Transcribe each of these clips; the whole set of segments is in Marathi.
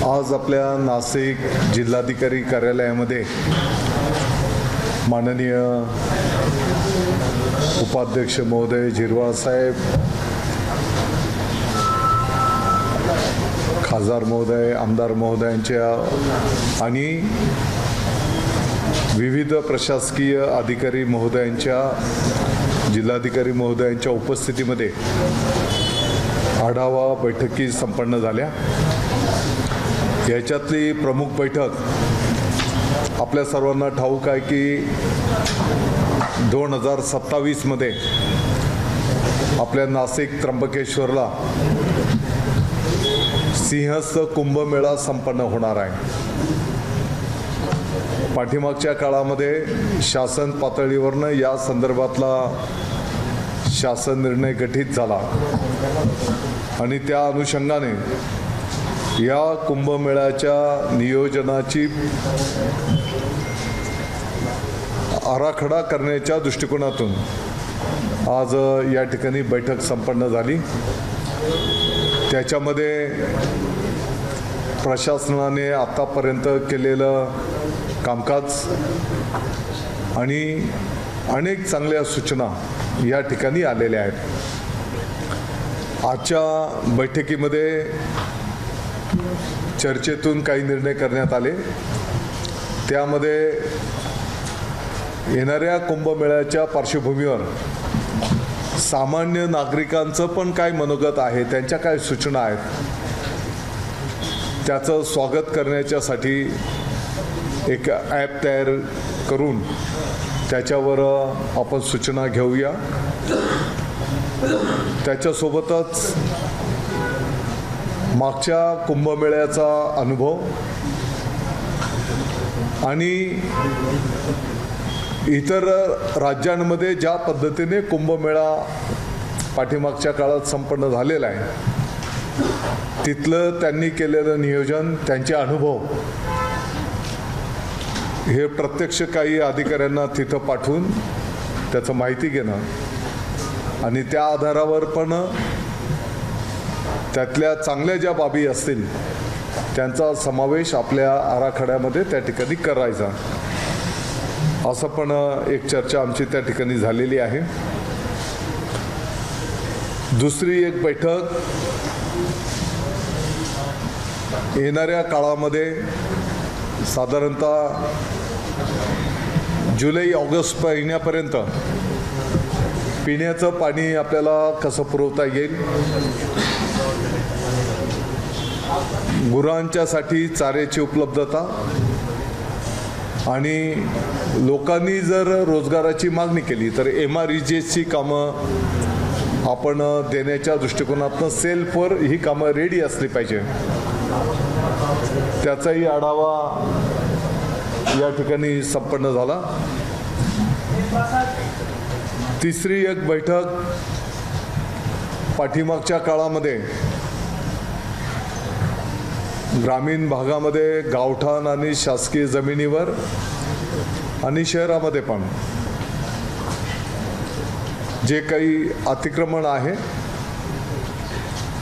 आज आपल्या नाशिक जिल्हाधिकारी कार्यालयामध्ये माननीय उपाध्यक्ष महोदय झिरवाळ साहेब, खासदार महोदय, आमदार महोदयांच्या आणि विविध प्रशासकीय अधिकारी महोदयांच्या, जिल्हाधिकारी महोदयांच्या उपस्थितीमध्ये आढावा बैठकी संपन्न झाल्या। याच्यातली प्रमुख बैठक आपल्या सर्वांना ठाऊक आहे की 2027 मध्ये आपल्या नाशिक त्र्यंबकेश्वरला सिंहस्थ कुंभमेळा संपन्न होणार आहे। पाठीमागच्या काळामध्ये शासन पातळीवरनं या संदर्भातला शासन निर्णय गठीत झाला आणि त्या अनुषंगाने या कुंभमेळ्याच्या नियोजनाची आराखडा करण्याच्या दृष्टिकोनातून आज या ठिकाणी बैठक संपन्न झाली। त्याच्यामध्ये प्रशासनाने आतापर्यंत केलेलं कामकाज आणि अनेक चांगल्या सूचना या ठिकाणी आलेल्या आहेत। आजच्या बैठकीमध्ये चर्चेतून काही निर्णय करण्यात आले। त्यामध्ये येणाऱ्या कुंभमेळ्याच्या पार्श्वभूमीवर सामान्य नागरिकांचं पण काय मनोगत आहे, त्यांच्या काय सूचना आहेत, त्याचं स्वागत करण्याच्यासाठी एक ॲप तयार करून त्याच्यावर आपण सूचना घेऊया। त्याच्यासोबतच मागच्या कुंभमेळ्याचा अनुभव आणि इतर राज्यांमध्ये ज्या पद्धतीने कुंभमेळा पाठीमागच्या काळात संपन्न झालेला आहे, तिथलं त्यांनी केलेलं नियोजन, त्यांचे अनुभव हे प्रत्यक्ष काही अधिकाऱ्यांना तिथं पाठवून त्याचं माहिती घेणं आणि त्या आधारावर पण त्यातल्या चांगल्या ज्या बाबी असतील त्यांचा समावेश आपल्या आराखड्यामध्ये त्या ठिकाणी करायचा, असं पण एक चर्चा आमची त्या ठिकाणी झालेली आहे। दुसरी एक बैठक येणाऱ्या काळामध्ये साधारणतः जुलै-ऑगस्ट महिन्यापर्यंत पिण्याचं पाणी आपल्याला कसं पुरवता येईल, गुरांच्यासाठी चाऱ्याची उपलब्धता आणि लोकांनी जर रोजगाराची मागणी केली तर MREGची कामं आपण देण्याच्या दृष्टिकोनातून सेल्फवर ही कामं रेडी असली पाहिजे, त्याचाही आढावा या ठिकाणी संपन्न झाला। तिसरी एक बैठक पाठीमागच्या काळामध्ये ग्रामीण भागामध्ये गावठाण आणि शासकीय जमिनीवर आणि शहरामध्ये पण जे काही अतिक्रमण आहे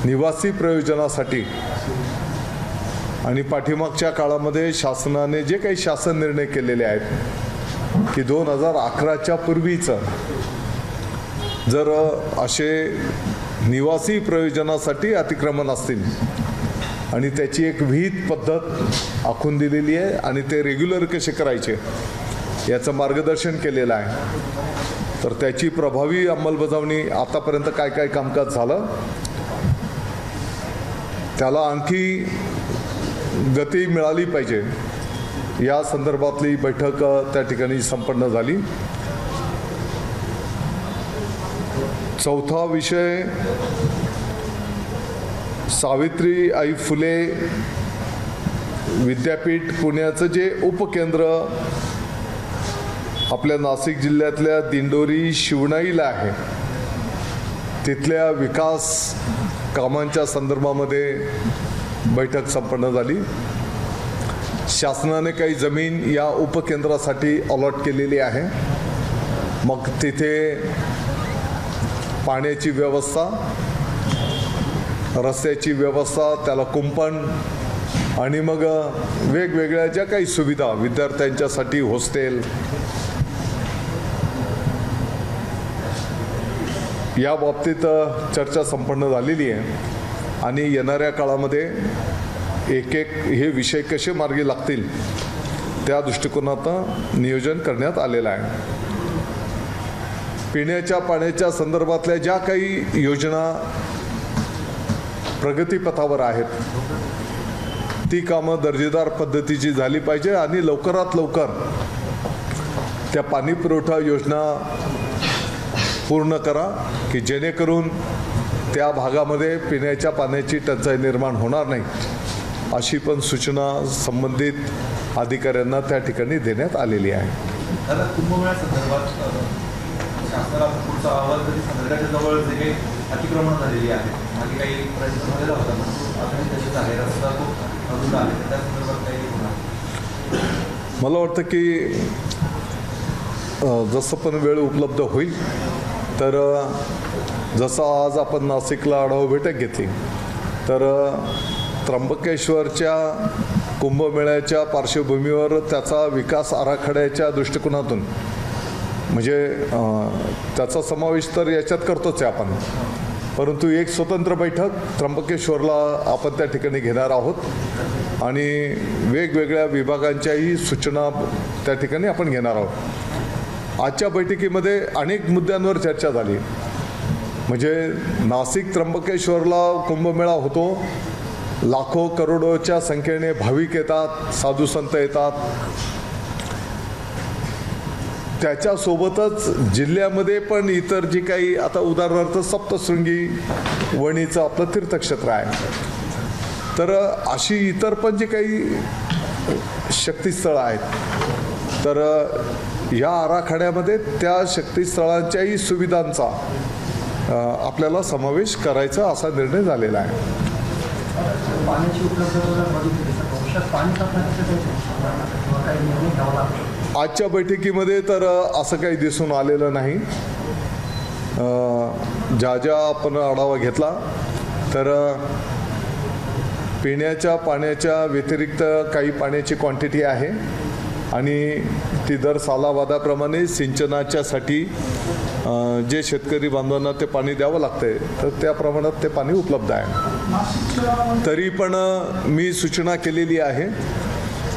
निवासी प्रयोजनासाठी आणि पाठीमागच्या काळामध्ये शासनाने जे काही शासन निर्णय केलेले आहेत की 2011च्या पूर्वीचं जर असे निवासी प्रयोजनासाठी अतिक्रमण असतील आणि त्याची एक विहित पद्धत आखून दिलेली आहे आणि ते रेग्युलर कसे करायचे याचं मार्गदर्शन केलेलं आहे, तर त्याची प्रभावी अंमलबजावणी आतापर्यंत काय काय कामकाज झालं त्याला आणखी गती मिळाली पाहिजे, या संदर्भातली बैठक त्या ठिकाणी संपन्न झाली। चौथा विषय सावित्रीबाई फुले विद्यापीठ पुण्याचं जे उपकेंद्र आपल्या नाशिक जिल्ह्यातल्या दिंडोरी शिवणाईला आहे, तिथल्या विकास कामांच्या संदर्भामध्ये बैठक संपन्न झाली। शासनाने काही जमीन या उपकेंद्रासाठी अलॉट केलेली आहे, मग तिथे पाण्याची व्यवस्था, रस्त्याची व्यवस्था, त्याला कुंपण आणि मग वेगवेगळ्या ज्या काही सुविधा विद्यार्थ्यांच्यासाठी हॉस्टेल या बाबतीत चर्चा संपन्न झालेली आहे आणि येणाऱ्या काळामध्ये एक एक हे विषय कसे मार्गी लागतील त्या दृष्टिकोनातून नियोजन करण्यात आलेलं आहे. पिण्याच्या पाण्याच्या संदर्भातल्या ज्या काही योजना प्रगतीपथावर आहेत ती कामं दर्जेदार पद्धतीची झाली पाहिजे आणि लवकरात लवकर त्या पाणी पुरवठा योजना पूर्ण करा की जेणेकरून त्या भागामध्ये पिण्याच्या पाण्याची टंचाई निर्माण होणार नाही अशी पण सूचना संबंधित अधिकाऱ्यांना त्या ठिकाणी देण्यात आलेली आहे. कुंभमेळ्या संदर्भात शासनाला पुढचा अहवाल कधी संदर्भाच्या जवळ जे काही अतिक्रमण झालेली आहे मागे काही प्रयत्न झालेला होता अजून तसेच आहे रस्ता खूप अजून आहे त्या संदर्भात काही होणार. मला वाटतं की जसं पण वेळ उपलब्ध होईल तर जसं आज आपण नाशिकला आढावा बैठक घेतली तर त्र्यंबकेश्वरच्या कुंभमेळ्याच्या पार्श्वभूमीवर त्याचा विकास आराखड्याच्या दृष्टिकोनातून म्हणजे त्याचा समावेश तर याच्यात करतोच आहे आपण, परंतु एक स्वतंत्र बैठक त्र्यंबकेश्वरला आपण त्या ठिकाणी घेणार आहोत आणि वेगवेगळ्या विभागांच्याही सूचना त्या ठिकाणी आपण घेणार आहोत. आजच्या बैठकीमध्ये अनेक मुद्द्यांवर चर्चा झाली. म्हणजे नाशिक त्र्यंबकेश्वरला कुंभमेळा होतो, लाखो करोडोच्या संख्येने भाविक येतात, साधू संत येतात, त्याच्यासोबतच जिल्ह्यामध्ये पण इतर जी काही आता उदाहरणार्थ सप्तशृंगी वणीचं आपलं तीर्थक्षेत्र आहे, तर अशी इतर पण जी काही शक्तिस्थळं आहेत तर या आराखड्यामध्ये त्या शक्तिस्थळांच्याही सुविधांचा आपल्याला समावेश करायचा असा निर्णय झालेला आहे. आजच्या बैठकीमध्ये तर असं काही दिसून आलेलं नाही. ज्या ज्या आपण आढावा घेतला तर पिण्याच्या पाण्याच्या व्यतिरिक्त काही पाण्याची क्वांटिटी आहे आणि ती दर सालावादाप्रमाणे सिंचनाच्यासाठी जे शेतकरी बांधवांना ते पाणी द्यावं लागतंय तर त्या प्रमाणात ते पाणी उपलब्ध आहे. तरी पण मी सूचना केलेली आहे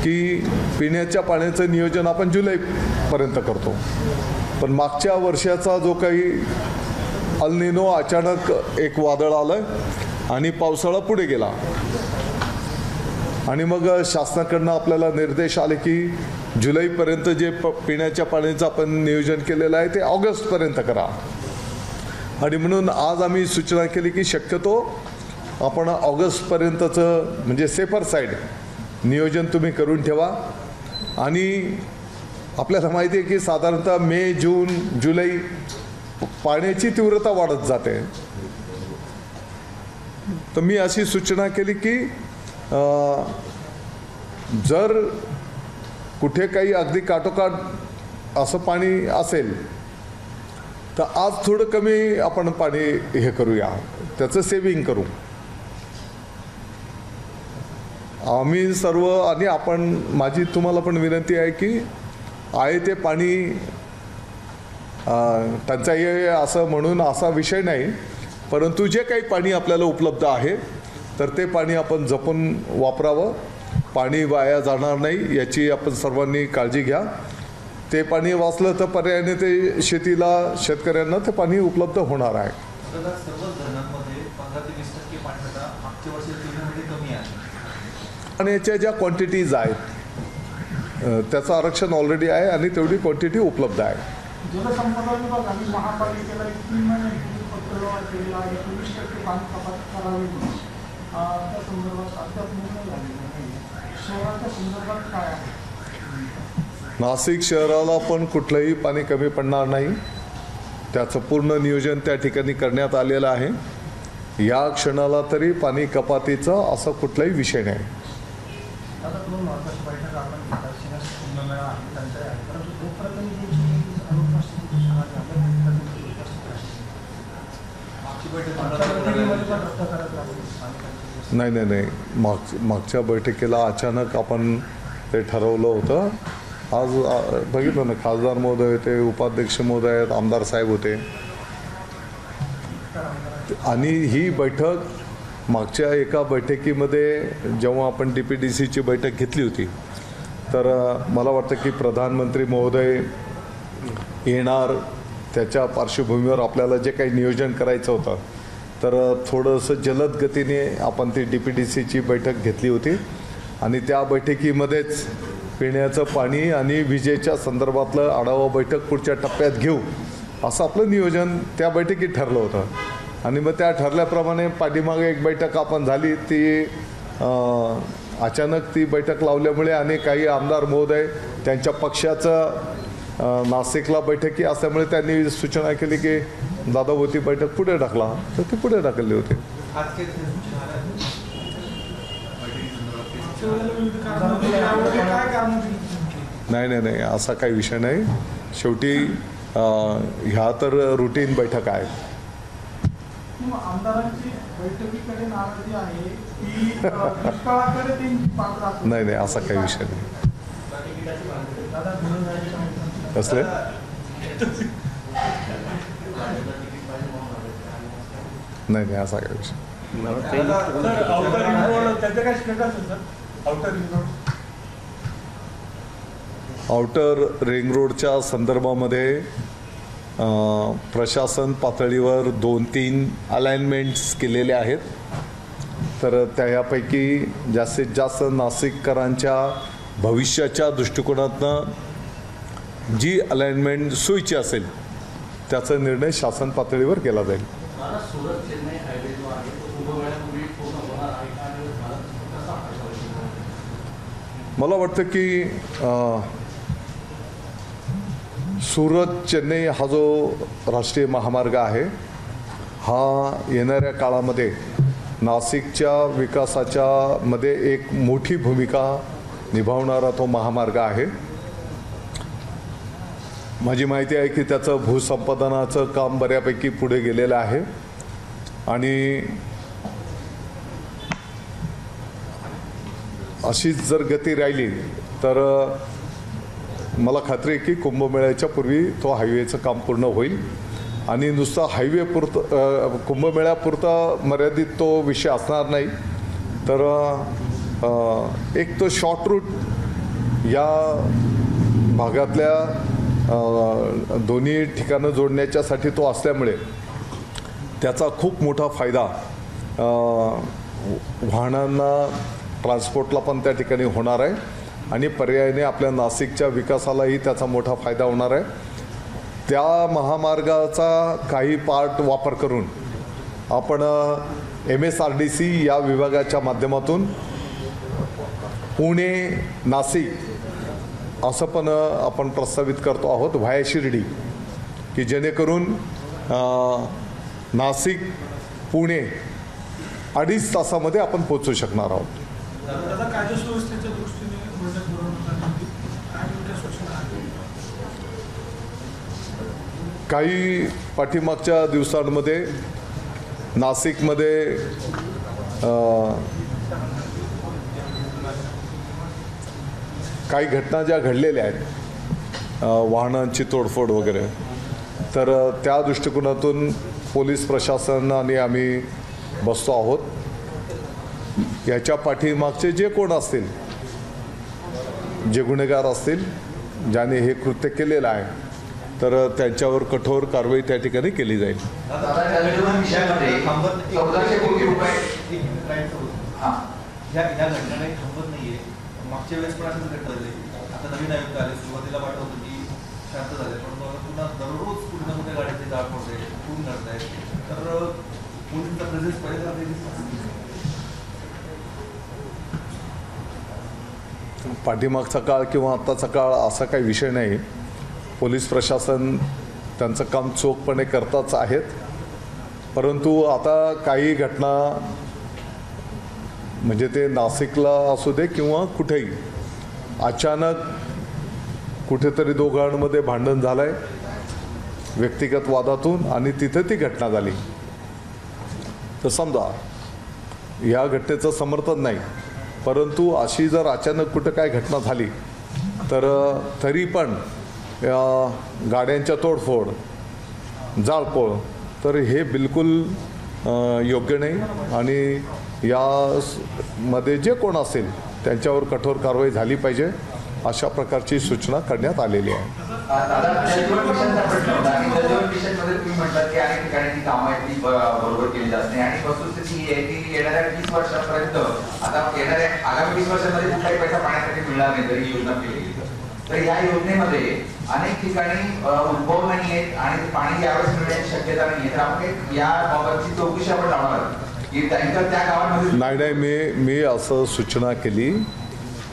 की पिण्याच्या पाण्याचं नियोजन आपण जुलैपर्यंत करतो, पण मागच्या वर्षाचा जो काही अल निनो अचानक एक वादळ आलं आणि पावसाळा पुढे गेला आणि मग शासनाकडनं आपल्याला निर्देश आले की जुलैपर्यंत जे पिण्याच्या पाण्याचं आपण नियोजन केलेलं आहे ते ऑगस्टपर्यंत करा. आणि म्हणून आज आम्ही सूचना केली की शक्यतो आपण ऑगस्टपर्यंतचं म्हणजे सेफर साईड नियोजन तुम्ही करून ठेवा. आणि आपल्याला माहिती आहे की साधारणतः मे, जून, जुलै पाण्याची तीव्रता वाढत जाते, तर मी अशी सूचना केली की जर कुठे काही अगदी काठोकाठ असं पाणी असेल तर आज थोडं कमी आपण पाणी हे करूया, त्याचं सेविंग करू. आम्ही सर्व आणि आपण माझी तुम्हाला पण विनंती आहे की आहे ते पाणी टंचाई असं म्हणून असा विषय नाही, परंतु जे काही पाणी आपल्याला उपलब्ध आहे तर ते पाणी आपण जपून वापरावं, पाणी वाया जाणार नाही याची आपण सर्वांनी काळजी घ्या. ते पाणी वाचलं तर पर्यायाने ते शेतीला शेतकऱ्यांना ते पाणी उपलब्ध होणार आहे. आणि याच्या ज्या क्वांटिटीज आहेत त्याचं आरक्षण ऑलरेडी आहे आणि तेवढी क्वांटिटी उपलब्ध आहे. जलसंपदा विभागाने महापालिकेला 3 महिन्यापूर्वी पत्र केलेलं आहे, 24% पाणी कपात करावी त्या संदर्भात अद्याप निर्णय झालेला नाही. शहराच्या संदर्भात काय आहे? नाशिक शहराला पण कुठलंही पाणी कमी पडणार नाही, त्याचं पूर्ण नियोजन त्या ठिकाणी करण्यात आलेलं आहे. या क्षणाला तरी पाणी कपातीचा असा कुठलाही विषय नाही. आता 2 महत्त्वाची बैठक आपण घेतात, कुंभमेळा आहे, टंचाई आहे, परंतु मागची बैठक बैठकीमध्ये पण रद्द करत लागली. नाही मागच्या बैठकीला अचानक आपण ते ठरवलं होतं. आज बघितलं ना, खासदार महोदय होते, उपाध्यक्ष महोदय आहेत, आमदार साहेब होते. आणि ही बैठक मागच्या एका बैठकीमध्ये जेव्हा आपण DPDCची बैठक घेतली होती तर मला वाटतं की प्रधानमंत्री महोदय येणार, त्याच्या पार्श्वभूमीवर आपल्याला जे काही नियोजन करायचं होतं तर थोडंसं जलद गतीने आपण ती DPDCची बैठक घेतली होती. आणि त्या बैठकीमध्येच पिण्याचं पाणी आणि विजेच्या संदर्भातलं आढावा बैठक पुढच्या टप्प्यात घेऊ असं आपलं नियोजन त्या बैठकीत ठरलं होतं. आणि मग त्या ठरल्याप्रमाणे पाठीमागे एक बैठक आपण झाली, ती अचानक ती बैठक लावल्यामुळे आणि काही आमदार महोदय त्यांच्या पक्षाचं नाशिकला बैठकी असल्यामुळे त्यांनी सूचना केली की दादाभोवती बैठक पुढे ढकला, तर ती पुढे ढकलली होती. आज काही सूचना आल्या आहेत? काय कारण दिली? नाही असा काही विषय नाही. शेवटी ह्या तर रुटीन बैठक आहेत. आमदारांची बैठकीकडे नाराजी आहे की दुष्काळाकडे त्यांची पात्र आहे? नाही असा काही विषय नाही. दादा कसले नाही असा काही विषय. त्याचं काय स्टेटस आहे सर? आउटर रिंग रोडच्या संदर्भामध्ये प्रशासन पातळीवर 2-3 अलाइनमेंट्स केलेले आहेत. तर त्यापैकी जास्तीत जास्त नाशिककरांच्या भविष्याच्या दृष्टिकोनातनं जी अलाइनमेंट सोयीची असेल त्याचा निर्णय शासन पातळीवर केला जाईल. सुरत चेन्नई हायवे जो आहे तो कुंभमेळ्यापूर्वी पूर्ण होणार आहे का आणि कसा मला वाटतं की सुरत चेन्नई हा जो राष्ट्रीय महामार्ग आहे हा येणाऱ्या काळामध्ये नाशिकच्या विकासाच्या मध्ये एक मोठी भूमिका निभावणारा तो महामार्ग आहे. माझी माहिती आहे की त्याचं भूसंपादनाचं काम बऱ्यापैकी पुढे गेलेलं आहे आणि अशीच जर गती राहिली तर मला खात्री आहे की कुंभमेळ्याच्या पूर्वी तो हायवेचं काम पूर्ण होईल. आणि नुसतं हायवे पुरतं कुंभमेळ्यापुरता मर्यादित तो विषय असणार नाही, तर एक तो शॉर्ट रूट या भागातल्या दोन्ही ठिकाणं जोडण्याच्यासाठी तो असल्यामुळे त्याचा खूप मोठा फायदा वाहनांना ट्रान्सपोर्टला पण त्या ठिकाणी होणार आहे आणि पर्यायाने आपल्या नाशिकच्या विकासालाही त्याचा मोठा फायदा होणार आहे. त्या महामार्गाचा काही पार्ट वापर करून आपण MSRDC या विभागाच्या माध्यमातून पुणे नाशिक असं पण आपण प्रस्तावित करतो आहोत व्हाया शिर्डी, की जेणेकरून नाशिक पुणे 2.5 तासामध्ये आपण पोहोचू शकणार आहोत. दादा कायदा सुव्यवस्थेच्या दृष्टीने बैठक बोलवण्यासाठी काय नेमक्या सूचना आहेत? काही पाठीमागच्या दिवसांमध्ये नाशिकमध्ये काही घटना ज्या घडलेल्या आहेत, वाहनांची तोडफोड वगैरे, तर त्या दृष्टिकोनातून पोलीस प्रशासन आणि आम्ही बसतो आहोत. याच्या पाठीमागचे जे कोण असतील, जे गुन्हेगार असतील, ज्याने हे कृत्य केलेलं आहे, तर त्यांच्यावर कठोर कारवाई त्या ठिकाणी केली जाईल. या घटनाही थांबत नाहीये. मागच्या वेळेस पण अशीच घटना झाली. आता नवीन आयुक्त आले, सुरुवातीला वाटत होतं की शांत झाले, पण पुन्हा दररोज कुठे ना कुठे गाड्याचे जाळ पडते, खून करतायत. तर पोलिसांचा प्रेझेन्स पहिल्यांदा पाठीमागचा काळ किंवा आत्ताचा काळ असा काही विषय नाही. पोलीस प्रशासन त्यांचं काम चोखपणे करताच आहेत, परंतु आता काही घटना म्हणजे ते नाशिकला असू दे किंवा कुठेही अचानक कुठेतरी दोघांमध्ये भांडण झालं आहे व्यक्तिगत वादातून आणि तिथे ती घटना झाली. तर समजा या घटनेचं समर्थन नाही, परंतु अशी जर अचानक कुठं काय घटना झाली तर तरी पण गाड्यांच्या तोडफोड, जाळपोळ, तर हे बिलकुल योग्य नाही आणि यामध्ये जे कोण असेल त्यांच्यावर कठोर कारवाई झाली पाहिजे अशा प्रकारची सूचना करण्यात आलेली आहे. दादा, जलजीवन मिशनचा प्रश्न होता आणि जलजीवन मिशनमध्ये तुम्ही म्हणतात की अनेक ठिकाणी ती कामं आहेत ती बरोबर केली जात नाही आणि वस्तुस्थिती ही आहे की येणाऱ्या 20 वर्षांपर्यंत, आता येणाऱ्या आगामी 20 वर्षांमध्ये कुठलाही पैसा पाण्यासाठी मिळणार नाही जरी योजना केली गेली तर या योजनेमध्ये अनेक ठिकाणी उद्भव नाही आहेत आणि पाणी यावेळेस मिळण्याची शक्यता नाही आहे. तर आपण या बाबतची चौकशी आपण लावणार आहोत की टँकर त्या गावांमध्ये नाही, मी असं सूचना केली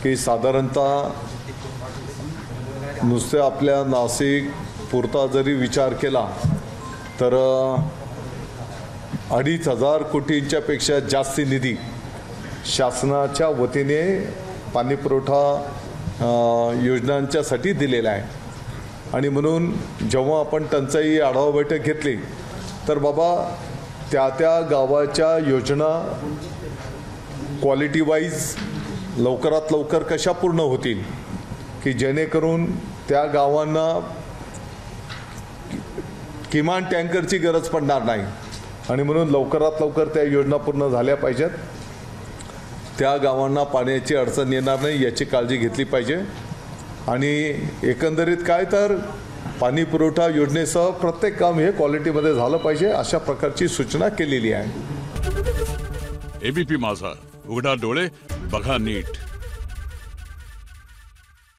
की साधारणतः नुसते आपल्या नाशिक पुरता जरी विचार केला तर 2,500 कोटींच्या पेक्षा जास्ती निधी शासनाच्या वतीने पाणीपुरवठा योजनांच्यासाठी दिलेला आहे. आणि म्हणून जेव्हा आपण टंचाई आढावा बैठक घेतली तर बाबा त्या गावाच्या योजना क्वालिटी वाईज लवकरात लवकर कशा पूर्ण होतील की जेणेकरून त्या गावांना किमान टँकरची गरज पडणार नाही आणि म्हणून लवकरात लवकर त्या योजना पूर्ण झाल्या पाहिजेत. त्या गावांना पाण्याची अडचण येणार नाही याची काळजी घेतली पाहिजे. आणि एकंदरीत काय तर पाणी पुरवठा योजनेसह प्रत्येक काम हे क्वालिटीमध्ये झालं पाहिजे अशा प्रकारची सूचना केलेली आहे. एबीपी माझा, उघडा डोळे बघा नीट.